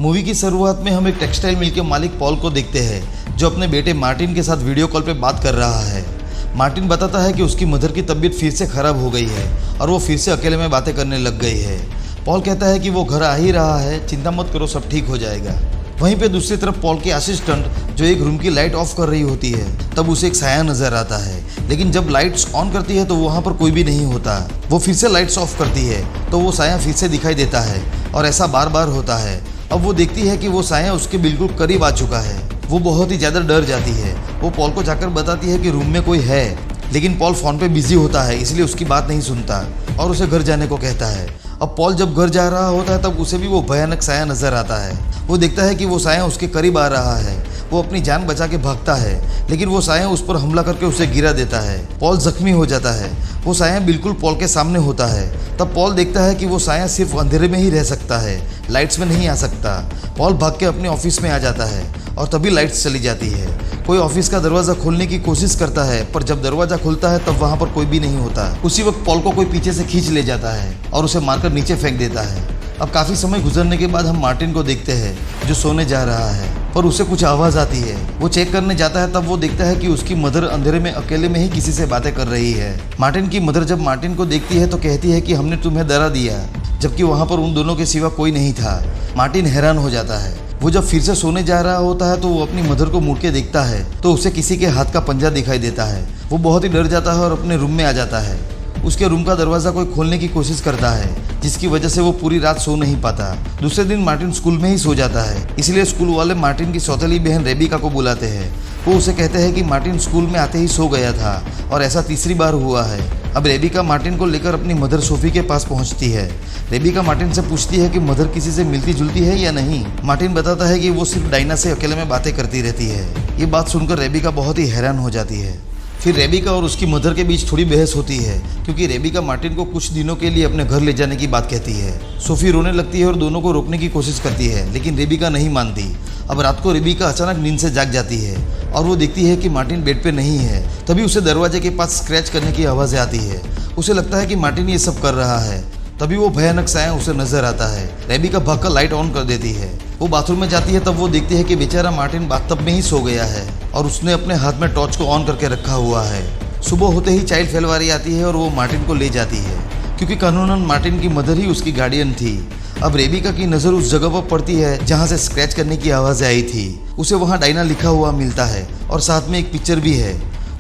Movie की शुरुआत में हम एक टेक्सटाइल मिल के मालिक पॉल को देखते हैं जो अपने बेटे मार्टिन के साथ वीडियो कॉल पे बात कर रहा है। मार्टिन बताता है कि उसकी मदर की तबीयत फिर से ख़राब हो गई है और वो फिर से अकेले में बातें करने लग गई है। पॉल कहता है कि वो घर आ ही रहा है, चिंता मत करो, सब ठीक हो जाएगा। वहीं पे दूसरी तरफ पॉल की असिस्टेंट जो एक रूम की लाइट ऑफ कर रही होती है, तब उसे एक साया नजर आता है, लेकिन जब लाइट्स ऑन करती है तो वहाँ पर कोई भी नहीं होता। वो फिर से लाइट्स ऑफ करती है तो वो साया फिर से दिखाई देता है और ऐसा बार बार होता है। अब वो देखती है कि वो साया उसके बिल्कुल करीब आ चुका है। वो बहुत ही ज़्यादा डर जाती है। वो पॉल को जाकर बताती है कि रूम में कोई है, लेकिन पॉल फ़ोन पे बिजी होता है, इसलिए उसकी बात नहीं सुनता और उसे घर जाने को कहता है। अब पॉल जब घर जा रहा होता है तब उसे भी वो भयानक साया नजर आता है। वो देखता है कि वो साया उसके करीब आ रहा है। वो अपनी जान बचा के भागता है, लेकिन वो साया उस पर हमला करके उसे गिरा देता है। पॉल जख्मी हो जाता है। वो साया बिल्कुल पॉल के सामने होता है। तब पॉल देखता है कि वो साया सिर्फ अंधेरे में ही रह सकता है, लाइट्स में नहीं आ सकता। पॉल भाग के अपने ऑफिस में आ जाता है और तभी लाइट्स चली जाती है। कोई ऑफिस का दरवाज़ा खोलने की कोशिश करता है, पर जब दरवाज़ा खुलता है तब वहाँ पर कोई भी नहीं होता। उसी वक्त पॉल को कोई पीछे से खींच ले जाता है और उसे मारकर नीचे फेंक देता है। अब काफ़ी समय गुजरने के बाद हम मार्टिन को देखते हैं जो सोने जा रहा है, पर उसे कुछ आवाज़ आती है। वो चेक करने जाता है, तब वो देखता है कि उसकी मदर अंधेरे में अकेले में ही किसी से बातें कर रही है। मार्टिन की मदर जब मार्टिन को देखती है तो कहती है कि हमने तुम्हें डरा दिया, जबकि वहाँ पर उन दोनों के सिवा कोई नहीं था। मार्टिन हैरान हो जाता है। वो जब फिर से सोने जा रहा होता है तो वो अपनी मदर को मुड़ के देखता है तो उसे किसी के हाथ का पंजा दिखाई देता है। वो बहुत ही डर जाता है और अपने रूम में आ जाता है। उसके रूम का दरवाज़ा कोई खोलने की कोशिश करता है, जिसकी वजह से वो पूरी रात सो नहीं पाता। दूसरे दिन मार्टिन स्कूल में ही सो जाता है, इसलिए स्कूल वाले मार्टिन की सौतेली बहन रेबिका को बुलाते हैं। वो उसे कहते हैं कि मार्टिन स्कूल में आते ही सो गया था और ऐसा तीसरी बार हुआ है। अब रेबिका मार्टिन को लेकर अपनी मदर सोफी के पास पहुंचती है। रेबिका मार्टिन से पूछती है कि मदर किसी से मिलती जुलती है या नहीं। मार्टिन बताता है कि वो सिर्फ डायना से अकेले में बातें करती रहती है। ये बात सुनकर रेबिका बहुत ही हैरान हो जाती है। फिर रेबिका और उसकी मदर के बीच थोड़ी बहस होती है, क्योंकि रेबिका मार्टिन को कुछ दिनों के लिए अपने घर ले जाने की बात कहती है। सोफी रोने लगती है और दोनों को रोकने की कोशिश करती है, लेकिन रेबिका नहीं मानती। अब रात को रेबिका अचानक नींद से जाग जाती है और वो देखती है कि मार्टिन बेड पे नहीं है। तभी उसे दरवाजे के पास स्क्रैच करने की आवाज़ें आती है। उसे लगता है कि मार्टिन ये सब कर रहा है। तभी वो भयानक साया उसे नजर आता है। रेबिका भागकर लाइट ऑन कर देती है। वो बाथरूम में जाती है, तब वो देखती है कि बेचारा मार्टिन बाथटब में ही सो गया है और उसने अपने हाथ में टॉर्च को ऑन करके रखा हुआ है। सुबह होते ही चाइल्ड फेलवारी आती है और वो मार्टिन को ले जाती है, क्योंकि कानूनन मार्टिन की मदर ही उसकी गार्डियन थी। अब रेबिका की नज़र उस जगह पर पड़ती है जहाँ से स्क्रैच करने की आवाज़ें आई थी। उसे वहाँ डायना लिखा हुआ मिलता है और साथ में एक पिक्चर भी है।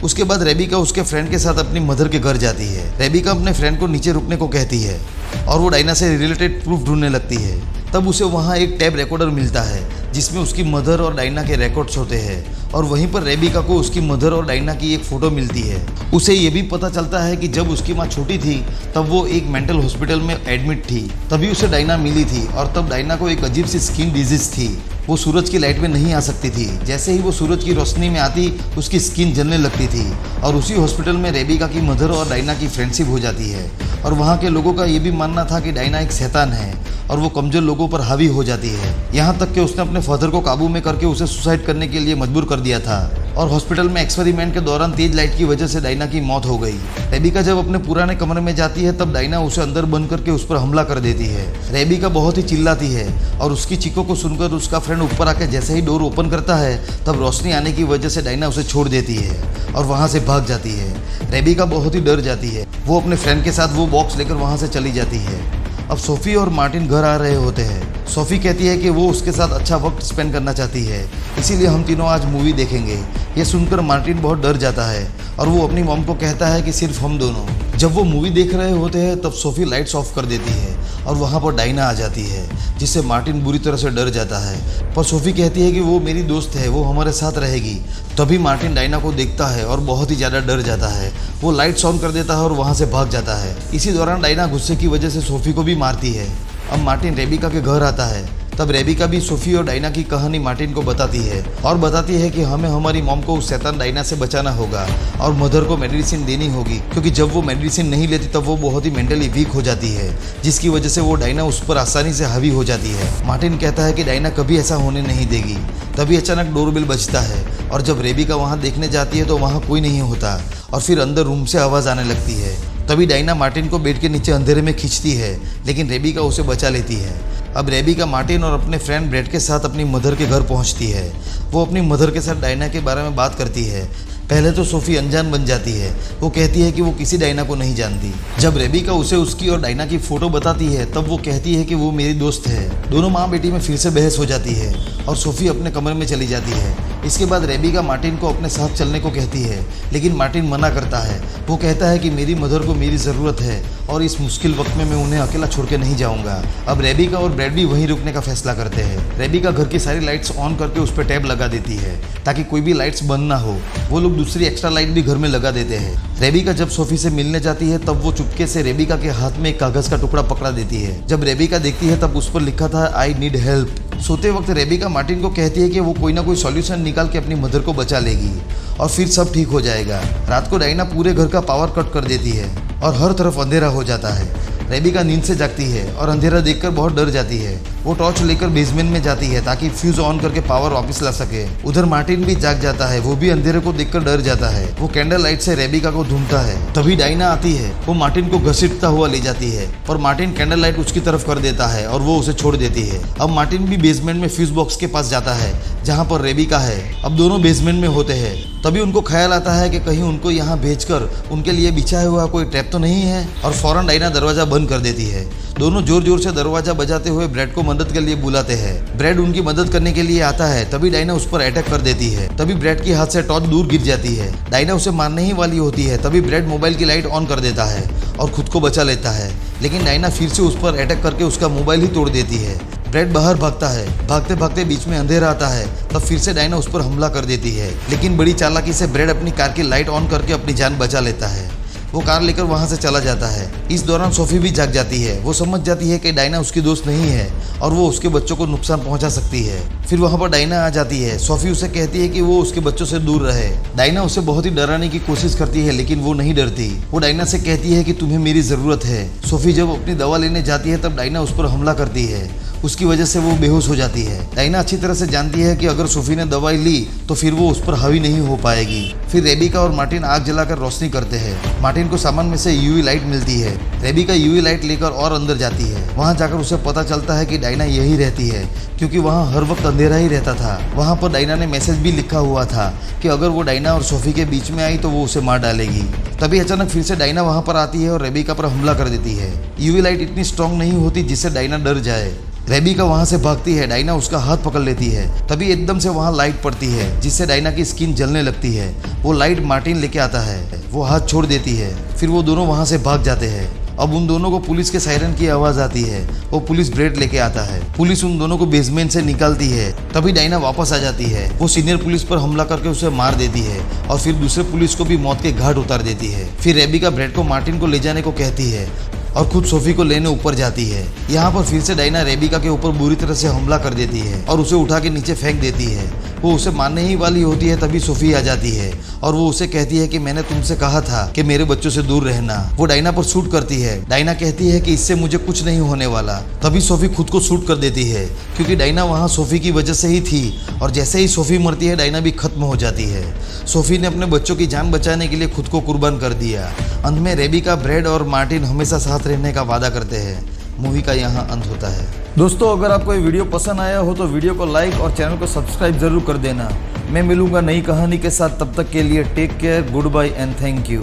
उसके बाद रेबिका उसके फ्रेंड के साथ अपनी मदर के घर जाती है। रेबिका अपने फ्रेंड को नीचे रुकने को कहती है और वो डायना से रिलेटेड प्रूफ ढूंढने लगती है। तब उसे वहाँ एक टैब रिकॉर्डर मिलता है जिसमें उसकी मदर और डायना के रिकॉर्ड्स होते हैं, और वहीं पर रेबिका को उसकी मदर और डायना की एक फ़ोटो मिलती है। उसे ये भी पता चलता है कि जब उसकी माँ छोटी थी तब वो एक मेंटल हॉस्पिटल में एडमिट थी, तभी उसे डायना मिली थी और तब डायना को एक अजीब सी स्किन डिजीज़ थी। वो सूरज की लाइट में नहीं आ सकती थी। जैसे ही वो सूरज की रोशनी में आती उसकी स्किन जलने लगती थी, और उसी हॉस्पिटल में रेबिका की मदर और डायना की फ्रेंडशिप हो जाती है। और वहाँ के लोगों का ये भी मानना था कि डायना एक शैतान है और वो कमज़ोर लोगों पर हावी हो जाती है। यहाँ तक कि उसने अपने फादर को काबू में करके उसे सुसाइड करने के लिए मजबूर कर दिया था, और हॉस्पिटल में एक्सपेरिमेंट के दौरान तेज लाइट की वजह से डायना की मौत हो गई। रेबिका जब अपने पुराने कमरे में जाती है तब डायना उसे अंदर बंद करके उस पर हमला कर देती है। रेबिका बहुत ही चिल्लाती है और उसकी चीखों को सुनकर उसका फ्रेंड ऊपर आके जैसे ही डोर ओपन करता है तब रोशनी आने की वजह से डायना उसे छोड़ देती है और वहाँ से भाग जाती है। रेबिका बहुत ही डर जाती है। वो अपने फ्रेंड के साथ वो बॉक्स लेकर वहाँ से चली जाती है। अब सोफ़ी और मार्टिन घर आ रहे होते हैं। सोफ़ी कहती है कि वो उसके साथ अच्छा वक्त स्पेंड करना चाहती है, इसीलिए हम तीनों आज मूवी देखेंगे। ये सुनकर मार्टिन बहुत डर जाता है और वो अपनी मॉम को कहता है कि सिर्फ हम दोनों। जब वो मूवी देख रहे होते हैं तब सोफ़ी लाइट्स ऑफ कर देती है और वहाँ पर डायना आ जाती है, जिससे मार्टिन बुरी तरह से डर जाता है। पर सोफ़ी कहती है कि वो मेरी दोस्त है, वो हमारे साथ रहेगी। तभी मार्टिन डायना को देखता है और बहुत ही ज़्यादा डर जाता है। वो लाइट्स ऑन कर देता है और वहाँ से भाग जाता है। इसी दौरान डायना गुस्से की वजह से सोफ़ी को भी मारती है। अब मार्टिन रेबिका के घर आता है। तब रेबिका भी सोफ़ी और डायना की कहानी मार्टिन को बताती है और बताती है कि हमें हमारी मॉम को उस शैतान डायना से बचाना होगा और मदर को मेडिसिन देनी होगी, क्योंकि जब वो मेडिसिन नहीं लेती तब वो बहुत ही मेंटली वीक हो जाती है, जिसकी वजह से वो डायना उस पर आसानी से हावी हो जाती है। मार्टिन कहता है कि डायना कभी ऐसा होने नहीं देगी। तभी अचानक डोरबेल बजता है और जब रेबिका वहाँ देखने जाती है तो वहाँ कोई नहीं होता और फिर अंदर रूम से आवाज़ आने लगती है। तभी डायना मार्टिन को बेड के नीचे अंधेरे में खींचती है, लेकिन रेबिका उसे बचा लेती है। अब रेबिका मार्टिन और अपने फ्रेंड ब्रेड के साथ अपनी मदर के घर पहुंचती है। वो अपनी मदर के साथ डायना के बारे में बात करती है। पहले तो सोफी अनजान बन जाती है। वो कहती है कि वो किसी डायना को नहीं जानती। जब रेबिका उसे उसकी और डायना की फ़ोटो बताती है तब वो कहती है कि वो मेरी दोस्त है। दोनों माँ बेटी में फिर से बहस हो जाती है और सोफी अपने कमरे में चली जाती है। इसके बाद रेबिका मार्टिन को अपने साथ चलने को कहती है, लेकिन मार्टिन मना करता है। वो कहता है कि मेरी मदर को मेरी ज़रूरत है और इस मुश्किल वक्त में मैं उन्हें अकेला छोड़ के नहीं जाऊँगा। अब रेबिका और ब्रैड भी वहीं रुकने का फैसला करते हैं। रेबिका घर की सारी लाइट्स ऑन करके उस पर टैब लगा देती है ताकि कोई भी लाइट्स बंद ना हो। वो लोग दूसरी एक्स्ट्रा लाइट भी घर में लगा देते हैं। रेबिका जब सोफी से मिलने जाती है तब वो चुपके से रेबिका के हाथ में एक कागज का टुकड़ा पकड़ा देती है। जब रेबिका देखती है तब उस पर लिखा था आई नीड हेल्प। सोते वक्त रेबिका मार्टिन को कहती है कि वो कोई ना कोई सॉल्यूशन निकाल के अपनी मदर को बचा लेगी और फिर सब ठीक हो जाएगा। रात को डायना पूरे घर का पावर कट कर देती है और हर तरफ अंधेरा हो जाता है। रेबिका नींद से जागती है और अंधेरा देखकर बहुत डर जाती है। वो टॉर्च लेकर बेसमेंट में जाती है ताकि फ्यूज ऑन करके पावर वापस ला सके। उधर मार्टिन भी जाग जाता है। वो भी अंधेरे को देखकर डर जाता है। वो कैंडल लाइट से रेबिका को ढूंढता है। तभी डायना आती है। वो मार्टिन को घसीटता हुआ ले जाती है और मार्टिन कैंडल लाइट उसकी तरफ कर देता है और वो उसे छोड़ देती है। अब मार्टिन भी बेसमेंट में फ्यूज बॉक्स के पास जाता है जहाँ पर रेबिका है। अब दोनों बेसमेंट में होते हैं। तभी उनको ख्याल आता है कि कहीं उनको यहाँ भेजकर उनके लिए बिछाया हुआ कोई ट्रैप तो नहीं है और फौरन डायना दरवाजा बंद कर देती है। दोनों जोर जोर से दरवाजा बजाते हुए ब्रेड को मदद के लिए बुलाते हैं। ब्रेड उनकी मदद करने के लिए आता है। तभी डायना उस पर अटैक कर देती है। तभी ब्रेड के हाथ से टॉर्च दूर गिर जाती है। डायना उसे मारने ही वाली होती है। तभी ब्रेड मोबाइल की लाइट ऑन कर देता है और खुद को बचा लेता है, लेकिन डायना फिर से उस पर अटैक करके उसका मोबाइल ही तोड़ देती है। ब्रेड बाहर भागता है। भागते भागते बीच में अंधेरा आता है। तब फिर से डायना उस पर हमला कर देती है, लेकिन बड़ी चालाकी से ब्रेड अपनी कार की लाइट ऑन करके अपनी जान बचा लेता है। वो कार लेकर वहां से चला जाता है। इस दौरान सोफी भी जाग जाती है। वो समझ जाती है कि डायना उसकी दोस्त नहीं है और वो उसके बच्चों को नुकसान पहुंचा सकती है। फिर वहां पर डायना आ जाती है। सोफी उसे कहती है कि वो उसके बच्चों से दूर रहे। डायना उसे बहुत ही डराने की कोशिश करती है, लेकिन वो नहीं डरती। वो डायना से कहती है कि तुम्हें मेरी ज़रूरत है। सोफी जब अपनी दवा लेने जाती है तब डायना उस पर हमला करती है। उसकी वजह से वो बेहोश हो जाती है। डायना अच्छी तरह से जानती है कि अगर सोफी ने दवाई ली तो फिर वो उस पर हावी नहीं हो पाएगी। फिर रेबिका और मार्टिन आग जलाकर रोशनी करते हैं। मार्टिन को सामान में से यूवी लाइट मिलती है। रेबिका यूवी लाइट लेकर और अंदर जाती है। वहां जाकर उसे पता चलता है कि डायना यही रहती है, क्योंकि वहां हर वक्त अंधेरा ही रहता था। वहां पर डायना ने मैसेज भी लिखा हुआ था कि अगर वो डायना और सोफी के बीच में आई तो वो उसे मार डालेगी। तभी अचानक फिर से डायना वहां पर आती है और रेबिका पर हमला कर देती है। यूवी लाइट इतनी स्ट्रांग नहीं होती जिससे डायना डर जाए। रेबिका वहां से भागती है। डायना उसका हाथ पकड़ लेती है। तभी एकदम से वहां लाइट पड़ती है जिससे डायना की स्किन जलने लगती है। वो लाइट मार्टिन लेके आता है। वो हाथ छोड़ देती है। फिर वो दोनों वहां से भाग जाते हैं। अब उन दोनों को पुलिस के सायरन की आवाज़ आती है। वो पुलिस ब्रेड लेके आता है। पुलिस उन दोनों को बेसमेंट से निकालती है। तभी डायना वापस आ जाती है। वो सीनियर पुलिस पर हमला करके उसे मार देती है और फिर दूसरे पुलिस को भी मौत के घाट उतार देती है। फिर रेबिका ब्रेड को मार्टिन को ले जाने को कहती है और खुद सोफी को लेने ऊपर जाती है। यहाँ पर फिर से डायना रेबिका के ऊपर बुरी तरह से हमला कर देती है और उसे उठा के नीचे फेंक देती है। वो उसे मारने ही वाली होती है तभी सोफी आ जाती है और वो उसे कहती है कि मैंने तुमसे कहा था कि मेरे बच्चों से दूर रहना। वो डायना पर शूट करती है। डायना कहती है कि इससे मुझे कुछ नहीं होने वाला। तभी सोफी खुद को शूट कर देती है, क्योंकि डायना वहाँ सोफी की वजह से ही थी और जैसे ही सोफी मरती है डायना भी खत्म हो जाती है। सोफी ने अपने बच्चों की जान बचाने के लिए खुद को कुर्बान कर दिया। अंत में रेबिका, ब्रेड और मार्टिन हमेशा साथ रहने का वादा करते हैं। मूवी का यहाँ अंत होता है। दोस्तों, अगर आपको ये वीडियो पसंद आया हो तो वीडियो को लाइक और चैनल को सब्सक्राइब जरूर कर देना। मैं मिलूंगा नई कहानी के साथ। तब तक के लिए take care, goodbye and thank you.